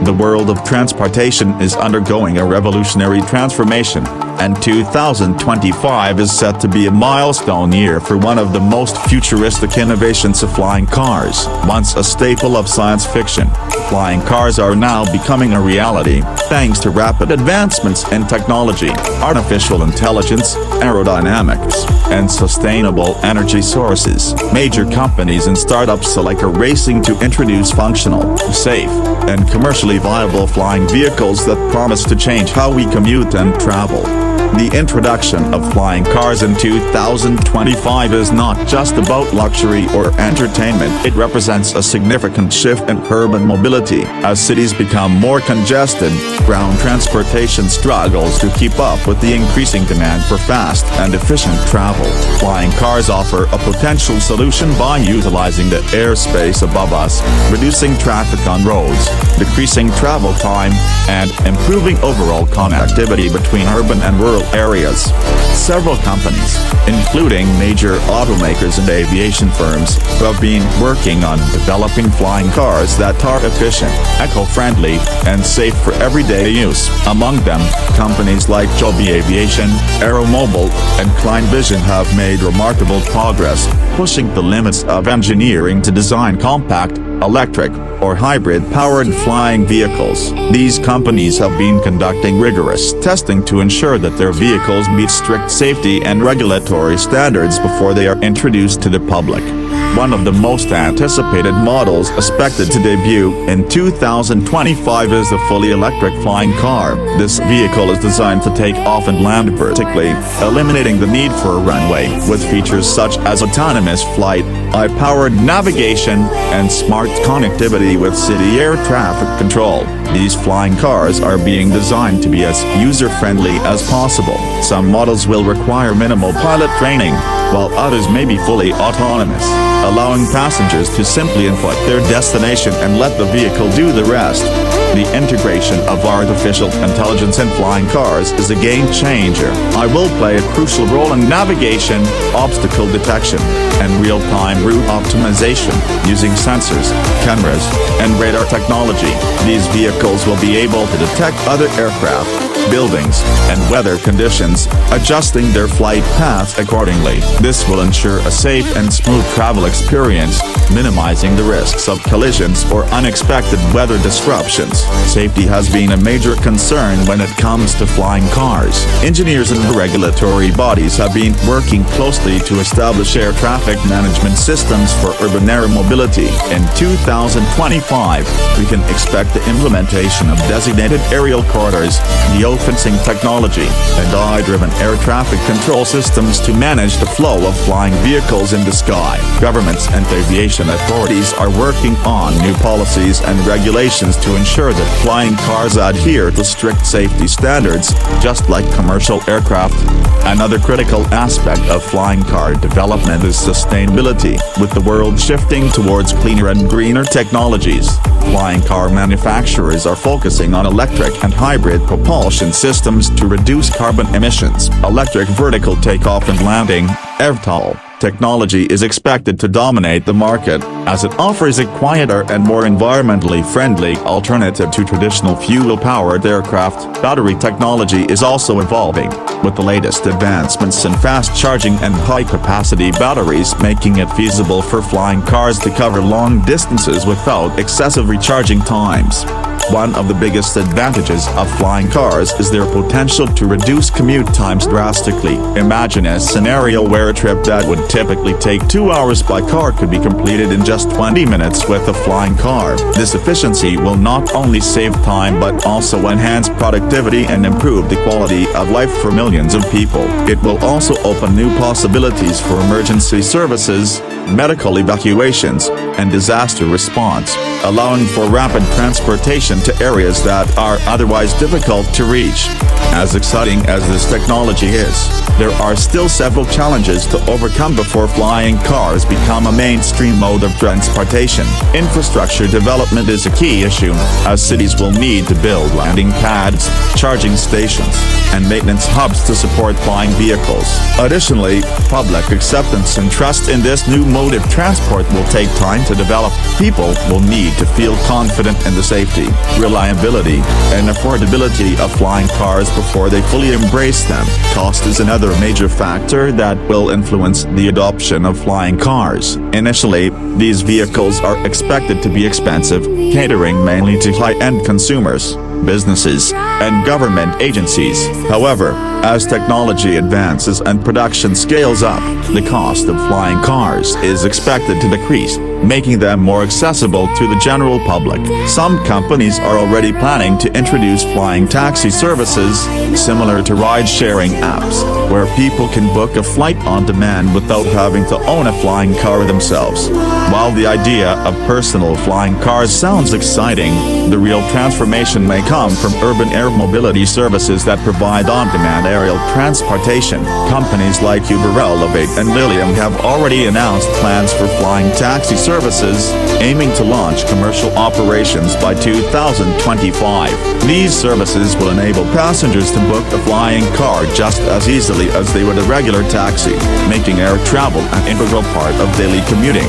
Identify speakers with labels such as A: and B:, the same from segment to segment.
A: The world of transportation is undergoing a revolutionary transformation, and 2025 is set to be a milestone year for one of the most futuristic innovations of flying cars. Once a staple of science fiction, flying cars are now becoming a reality, thanks to rapid advancements in technology, artificial intelligence, aerodynamics, and sustainable energy sources. Major companies and startups alike are racing to introduce functional, safe, and commercially viable flying vehicles that promise to change how we commute and travel. The introduction of flying cars in 2025 is not just about luxury or entertainment. It represents a significant shift in urban mobility. As cities become more congested, ground transportation struggles to keep up with the increasing demand for fast and efficient travel. Flying cars offer a potential solution by utilizing the airspace above us, reducing traffic on roads, decreasing travel time, and improving overall connectivity between urban and rural areas. Several companies, including major automakers and aviation firms, have been working on developing flying cars that are efficient, eco-friendly, and safe for everyday use. Among them, companies like Joby Aviation, Aeromobile, and Klein Vision have made remarkable progress, pushing the limits of engineering to design compact, electric, or hybrid-powered flying vehicles. These companies have been conducting rigorous testing to ensure that their vehicles meet strict safety and regulatory standards before they are introduced to the public. One of the most anticipated models expected to debut in 2025 is the fully electric flying car. This vehicle is designed to take off and land vertically, eliminating the need for a runway. With features such as autonomous flight, high-powered navigation, and smart connectivity with city air traffic control, these flying cars are being designed to be as user-friendly as possible. Some models will require minimal pilot training, while others may be fully autonomous, allowing passengers to simply input their destination and let the vehicle do the rest. The integration of artificial intelligence in flying cars is a game changer. It will play a crucial role in navigation, obstacle detection, and real-time route optimization. Using sensors, cameras, and radar technology, these vehicles will be able to detect other aircraft, buildings, and weather conditions, adjusting their flight paths accordingly. This will ensure a safe and smooth travel experience, minimizing the risks of collisions or unexpected weather disruptions. Safety has been a major concern when it comes to flying cars. Engineers and regulatory bodies have been working closely to establish air traffic management systems for urban air mobility. In 2025, we can expect the implementation of designated aerial corridors, geofencing technology, and AI-driven air traffic control systems to manage the flow of flying vehicles in the sky. Governments and aviation authorities are working on new policies and regulations to ensure that flying cars adhere to strict safety standards, just like commercial aircraft. Another critical aspect of flying car development is sustainability. With the world shifting towards cleaner and greener technologies, flying car manufacturers are focusing on electric and hybrid propulsion systems to reduce carbon emissions. Electric vertical takeoff and landing, VTOL, technology is expected to dominate the market, as it offers a quieter and more environmentally friendly alternative to traditional fuel-powered aircraft. Battery technology is also evolving, with the latest advancements in fast charging and high-capacity batteries making it feasible for flying cars to cover long distances without excessive recharging times. One of the biggest advantages of flying cars is their potential to reduce commute times drastically. Imagine a scenario where a trip that would typically take 2 hours by car could be completed in just 20 minutes with a flying car. This efficiency will not only save time but also enhance productivity and improve the quality of life for millions of people. It will also open new possibilities for emergency services, medical evacuations, and disaster response, allowing for rapid transportation to areas that are otherwise difficult to reach. As exciting as this technology is, there are still several challenges to overcome before flying cars become a mainstream mode of transportation. Infrastructure development is a key issue, as cities will need to build landing pads, charging stations, and maintenance hubs to support flying vehicles. Additionally, public acceptance and trust in this new mode of transport will take time to develop. People will need to feel confident in the safety, reliability, and affordability of flying cars before they fully embrace them. Cost is another major factor that will influence the adoption of flying cars. Initially, these vehicles are expected to be expensive, catering mainly to high-end consumers, businesses, and government agencies. However, as technology advances and production scales up, the cost of flying cars is expected to decrease, making them more accessible to the general public. Some companies are already planning to introduce flying taxi services, similar to ride-sharing apps, where people can book a flight on demand without having to own a flying car themselves. While the idea of personal flying cars sounds exciting, the real transformation may come from urban air mobility services that provide on-demand aerial transportation. Companies like Uber, Elevate, and Lilium have already announced plans for flying taxi services, aiming to launch commercial operations by 2025. These services will enable passengers to book a flying car just as easily as they would a regular taxi, making air travel an integral part of daily commuting.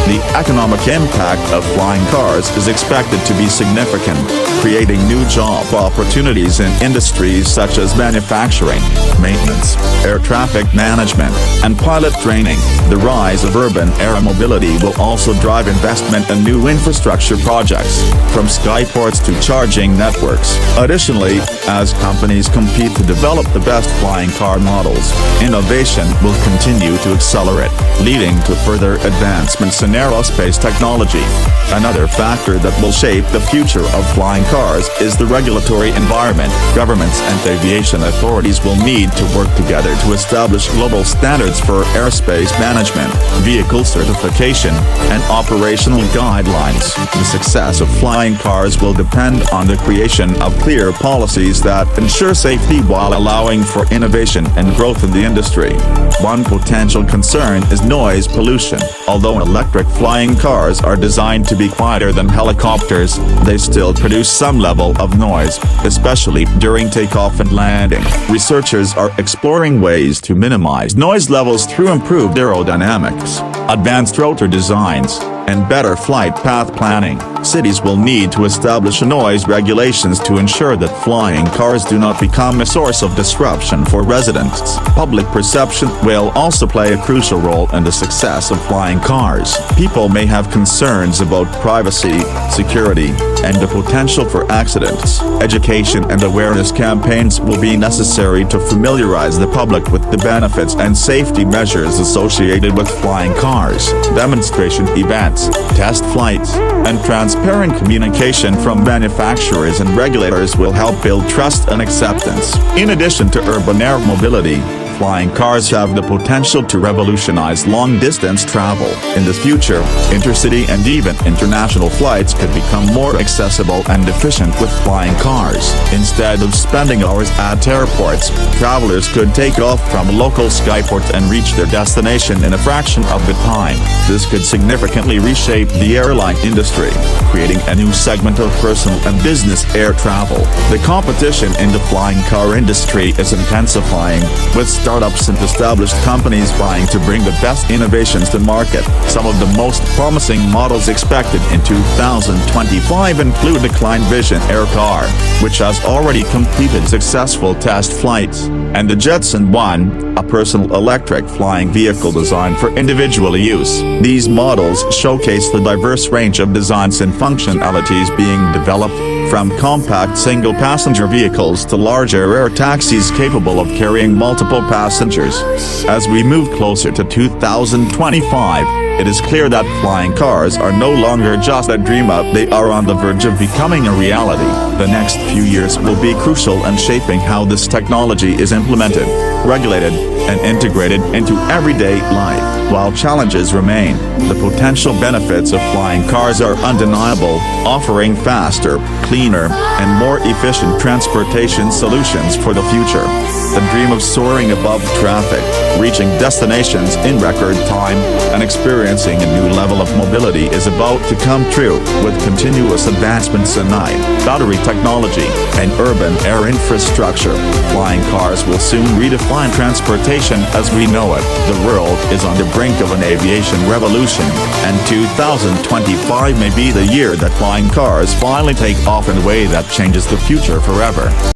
A: The economic impact of flying cars is expected to be significant, creating new job opportunities in industries such as manufacturing, maintenance, air traffic management, and pilot training. The rise of urban air mobility will also drive investment in new infrastructure projects, from skyports to charging networks. Additionally, as companies compete to develop the best flying car models, innovation will continue to accelerate, leading to further advancements in aerospace technology. Another factor that will shape the future of flying cars is the regulatory environment. Governments and aviation authorities will need to work together to establish global standards for airspace management, vehicle certification, and operational guidelines. The success of flying cars will depend on the creation of clear policies that ensure safety while allowing for innovation and growth in the industry. One potential concern is noise pollution. Although electric flying cars are designed to be quieter than helicopters, they still produce some level of noise, especially during takeoff and landing. Researchers are exploring ways to minimize noise levels through improved aerodynamics, advanced rotor designs, and better flight path planning. Cities will need to establish noise regulations to ensure that flying cars do not become a source of disruption for residents. Public perception will also play a crucial role in the success of flying cars. People may have concerns about privacy, security, and the potential for accidents. Education and awareness campaigns will be necessary to familiarize the public with the benefits and safety measures associated with flying cars. Demonstration events, test flights, and transparent communication from manufacturers and regulators will help build trust and acceptance. In addition to urban air mobility, flying cars have the potential to revolutionize long-distance travel. In the future, intercity and even international flights could become more accessible and efficient with flying cars. Instead of spending hours at airports, travelers could take off from a local skyport and reach their destination in a fraction of the time. This could significantly reshape the airline industry, creating a new segment of personal and business air travel. The competition in the flying car industry is intensifying, with startups and established companies vying to bring the best innovations to market. Some of the most promising models expected in 2025 include the Klein Vision Air Car, which has already completed successful test flights, and the Jetson One, a personal electric flying vehicle designed for individual use. These models showcase the diverse range of designs and functionalities being developed, from compact single-passenger vehicles to larger air taxis capable of carrying multiple passengers. As we move closer to 2025, it is clear that flying cars are no longer just a dream, they are on the verge of becoming a reality. The next few years will be crucial in shaping how this technology is implemented, regulated, and integrated into everyday life. While challenges remain, the potential benefits of flying cars are undeniable, offering faster, cleaner, and more efficient transportation solutions for the future. The dream of soaring above traffic, reaching destinations in record time, and experiencing a new level of mobility is about to come true. With continuous advancements in battery technology and urban air infrastructure, flying cars will soon redefine transportation as we know it. The world is on the brink of an aviation revolution, and 2025 may be the year that flying cars finally take off in a way that changes the future forever.